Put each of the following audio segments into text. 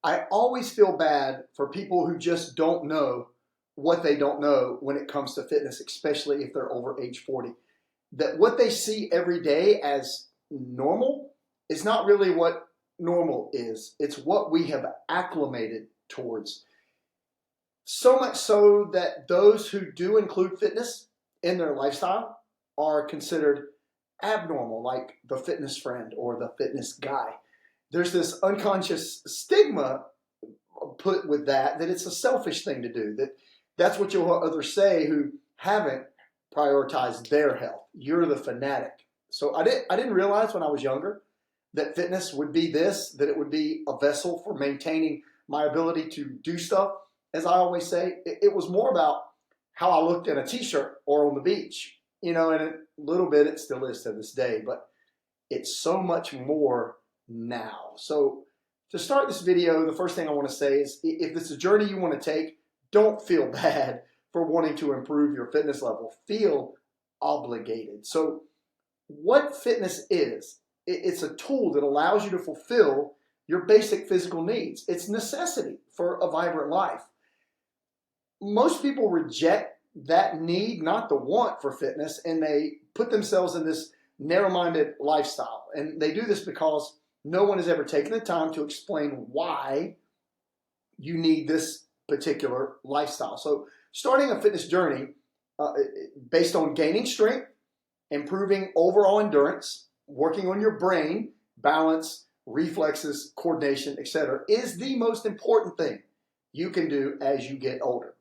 I always feel bad for people who just don't know what they don't know when it comes to fitness, especially if they're over age 40. That what they see every day as normal is not really what normal is. It's what we have acclimated towards. So much so that those who do include fitness in their lifestyle are considered abnormal, like the fitness friend or the fitness guy. There's this unconscious stigma put with that it's a selfish thing to do, that's what you'll hear others say who haven't prioritized their health. You're the fanatic. So I didn't realize when I was younger that fitness would be this, that it would be a vessel for maintaining my ability to do stuff. As I always say, it was more about how I looked in a t-shirt or on the beach, and a little bit it still is to this day, but it's so much more now. So to start this video, the first thing I want to say is if this is a journey you want to take, don't feel bad for wanting to improve your fitness level. Feel obligated. So what fitness is, it's a tool that allows you to fulfill your basic physical needs. It's necessity for a vibrant life. Most people reject that need, not the want for fitness, and they put themselves in this narrow-minded lifestyle. And they do this because no one has ever taken the time to explain why you need this particular lifestyle. So starting a fitness journey based on gaining strength, improving overall endurance, working on your brain, balance, reflexes, coordination, etc., is the most important thing you can do as you get older.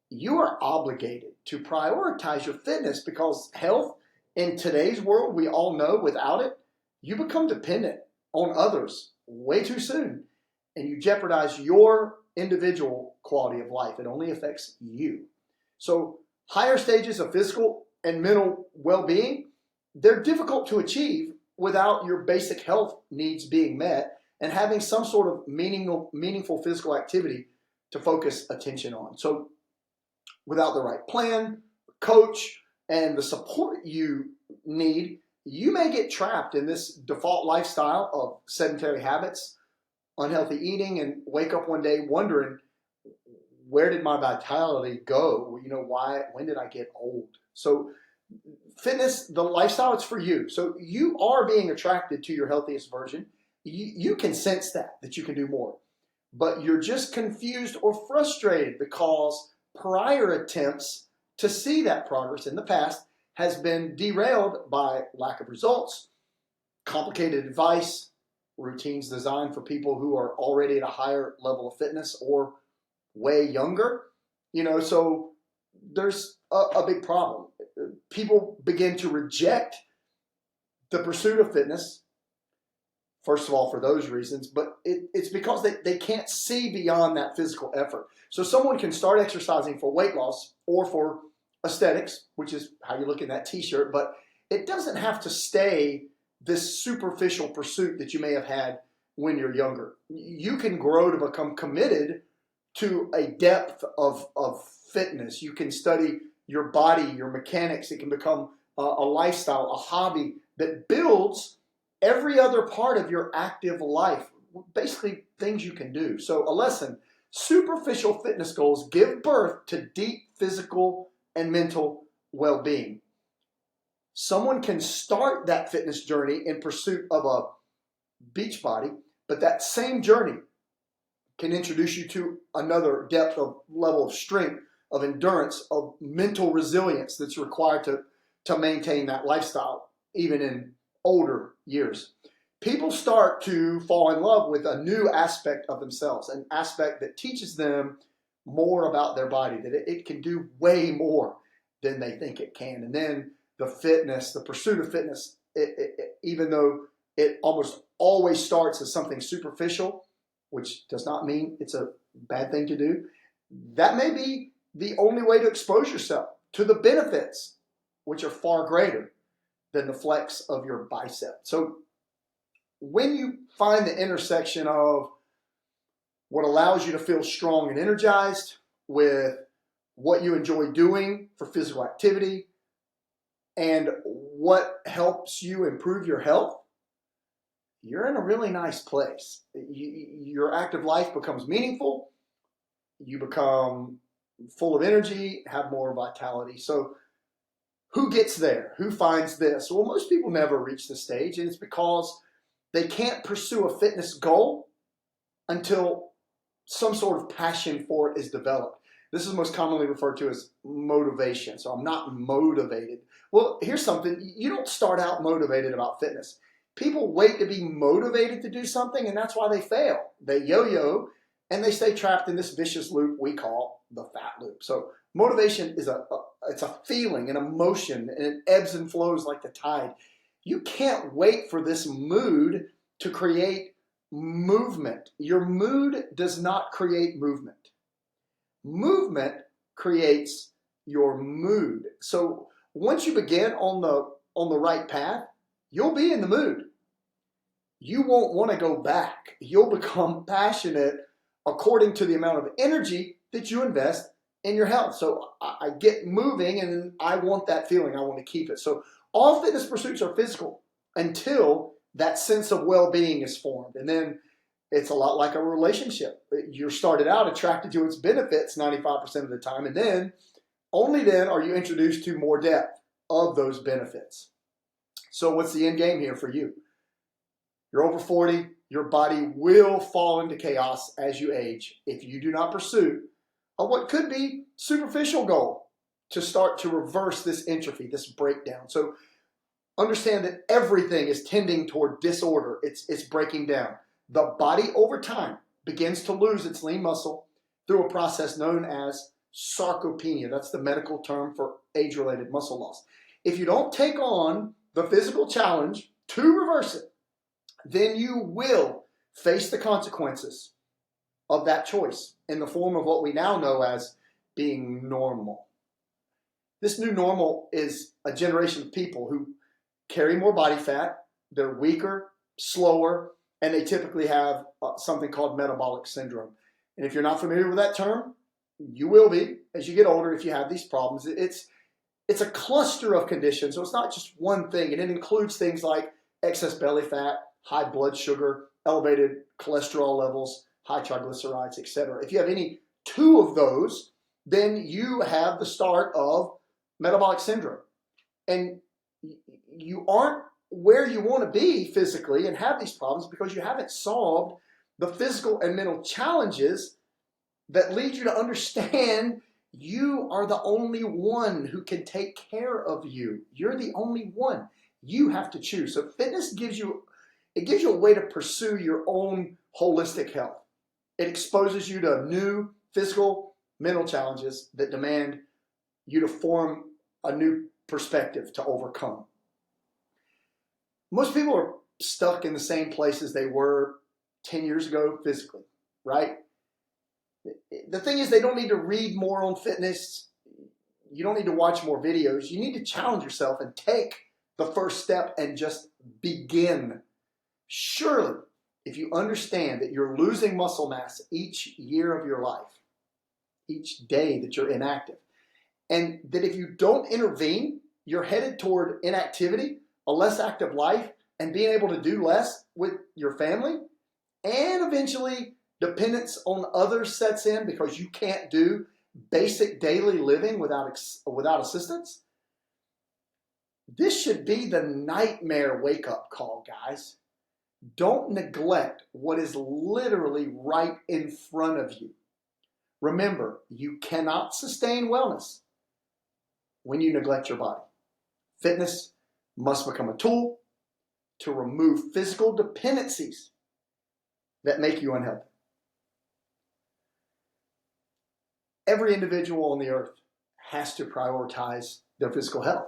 You are obligated to prioritize your fitness because health in today's world, we all know without it, you become dependent on others way too soon and you jeopardize your individual quality of life. It only affects you. So higher stages of physical and mental well-being, they're difficult to achieve without your basic health needs being met and having some sort of meaningful physical activity to focus attention on. So without the right plan, coach, and the support you need, you may get trapped in this default lifestyle of sedentary habits, unhealthy eating, and wake up one day wondering, where did my vitality go? When did I get old? So fitness, the lifestyle, it's for you. So you are being attracted to your healthiest version. You can sense that you can do more, but you're just confused or frustrated because prior attempts to see that progress in the past has been derailed by lack of results, complicated advice, routines designed for people who are already at a higher level of fitness or way younger. So there's a big problem. People begin to reject the pursuit of fitness, first of all, for those reasons, but it's because they can't see beyond that physical effort. So someone can start exercising for weight loss or for aesthetics, which is how you look in that t-shirt, but it doesn't have to stay this superficial pursuit that you may have had when you're younger. You can grow to become committed to a depth of fitness. You can study your body, your mechanics. It can become a lifestyle, a hobby that builds every other part of your active life, basically things you can do. So a lesson, superficial fitness goals give birth to deep physical and mental well-being. Someone can start that fitness journey in pursuit of a beach body, but that same journey can introduce you to another depth of level of strength, of endurance, of mental resilience that's required to maintain that lifestyle, even in older years. People start to fall in love with a new aspect of themselves, an aspect that teaches them more about their body, that it can do way more than they think it can. And then the pursuit of fitness, even though it almost always starts as something superficial, which does not mean it's a bad thing to do, that may be the only way to expose yourself to the benefits, which are far greater than the flex of your bicep. So when you find the intersection of what allows you to feel strong and energized with what you enjoy doing for physical activity and what helps you improve your health, you're in a really nice place. Your active life becomes meaningful. You become full of energy, have more vitality. So who gets there? Who finds this? Well, most people never reach this stage, and it's because they can't pursue a fitness goal until some sort of passion for it is developed. This is most commonly referred to as motivation. So I'm not motivated. Well, here's something. You don't start out motivated about fitness. People wait to be motivated to do something, and that's why they fail. They yo-yo, and they stay trapped in this vicious loop we call the fat loop. So motivation is it's a feeling, an emotion, and it ebbs and flows like the tide. You can't wait for this mood to create movement. Your mood does not create movement. Movement creates your mood. So once you begin on the right path, you'll be in the mood. You won't want to go back. You'll become passionate according to the amount of energy that you invest in your health. So I get moving and I want that feeling. I want to keep it. So all fitness pursuits are physical until that sense of well-being is formed. And then it's a lot like a relationship. You started out attracted to its benefits 95% of the time, and then only then are you introduced to more depth of those benefits. So what's the end game here for you? You're over 40, your body will fall into chaos as you age if you do not pursue what could be superficial goal to start to reverse this entropy, this breakdown. So understand that everything is tending toward disorder. It's breaking down. The body over time begins to lose its lean muscle through a process known as sarcopenia. That's the medical term for age-related muscle loss. If you don't take on the physical challenge to reverse it, then you will face the consequences of that choice in the form of what we now know as being normal. This new normal is a generation of people who carry more body fat, they're weaker, slower, and they typically have something called metabolic syndrome. And if you're not familiar with that term, you will be as you get older if you have these problems. It's a cluster of conditions, so it's not just one thing, and it includes things like excess belly fat, high blood sugar, elevated cholesterol levels, high triglycerides, etc. If you have any two of those, then you have the start of metabolic syndrome. And you aren't where you want to be physically and have these problems because you haven't solved the physical and mental challenges that lead you to understand you are the only one who can take care of you. You're the only one. You have to choose. So fitness gives you a way to pursue your own holistic health. It exposes you to new physical, mental challenges that demand you to form a new perspective to overcome. Most people are stuck in the same places they were 10 years ago physically, right? The thing is, they don't need to read more on fitness. You don't need to watch more videos. You need to challenge yourself and take the first step and just begin. Surely, if you understand that you're losing muscle mass each year of your life, each day that you're inactive, and that if you don't intervene, you're headed toward inactivity, a less active life, and being able to do less with your family, and eventually dependence on others sets in because you can't do basic daily living without assistance. This should be the nightmare wake-up call, guys. Don't neglect what is literally right in front of you. Remember, you cannot sustain wellness when you neglect your body. Fitness must become a tool to remove physical dependencies that make you unhealthy. Every individual on the earth has to prioritize their physical health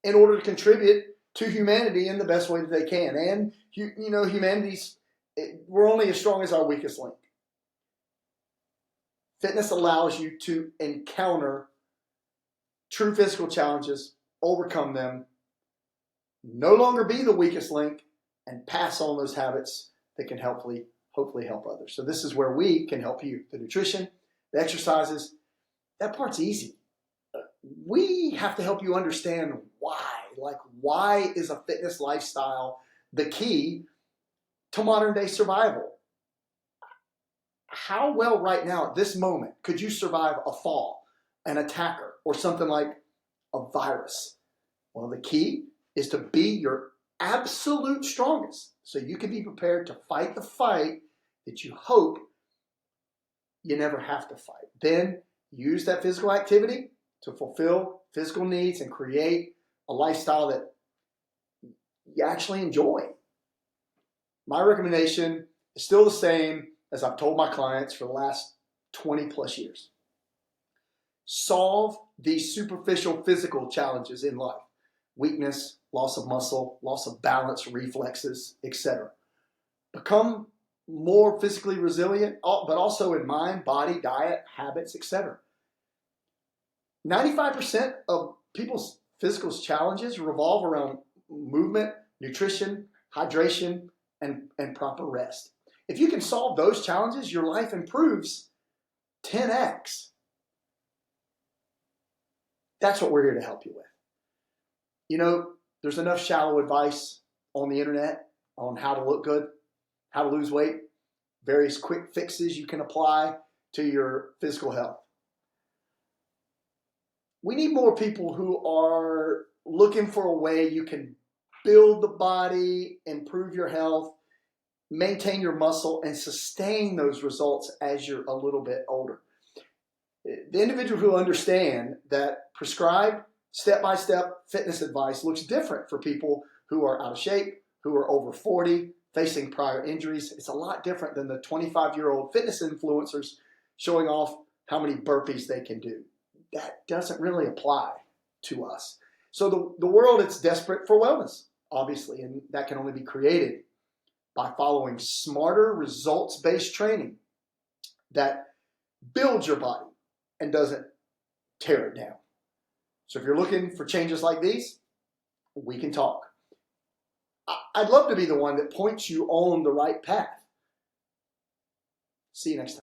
in order to contribute to humanity in the best way that they can. And, we're only as strong as our weakest link. Fitness allows you to encounter true physical challenges, overcome them, no longer be the weakest link, and pass on those habits that can hopefully help others. So this is where we can help you. The nutrition, the exercises, that part's easy. We have to help you understand why. Like, why is a fitness lifestyle the key to modern day survival. How well right now at this moment could you survive a fall, an attacker, or something like a virus? Well, the key is to be your absolute strongest so you can be prepared to fight the fight that you hope you never have to fight. Then use that physical activity to fulfill physical needs and create a lifestyle that you actually enjoy. My recommendation is still the same as I've told my clients for the last 20 plus years. Solve these superficial physical challenges in life: weakness, loss of muscle, loss of balance, reflexes, etc. Become more physically resilient, but also in mind, body, diet, habits, etc. 95% of people's physical challenges revolve around movement, nutrition, hydration, and proper rest. If you can solve those challenges, your life improves 10x. That's what we're here to help you with. You know, there's enough shallow advice on the internet on how to look good, how to lose weight, various quick fixes you can apply to your physical health. We need more people who are looking for a way you can build the body, improve your health, maintain your muscle, and sustain those results as you're a little bit older. The individual who understand that prescribed step-by-step fitness advice looks different for people who are out of shape, who are over 40, facing prior injuries. It's a lot different than the 25-year-old fitness influencers showing off how many burpees they can do. That doesn't really apply to us. So the world is desperate for wellness, obviously, and that can only be created by following smarter, results-based training that builds your body and doesn't tear it down. So if you're looking for changes like these, we can talk. I'd love to be the one that points you on the right path. See you next time.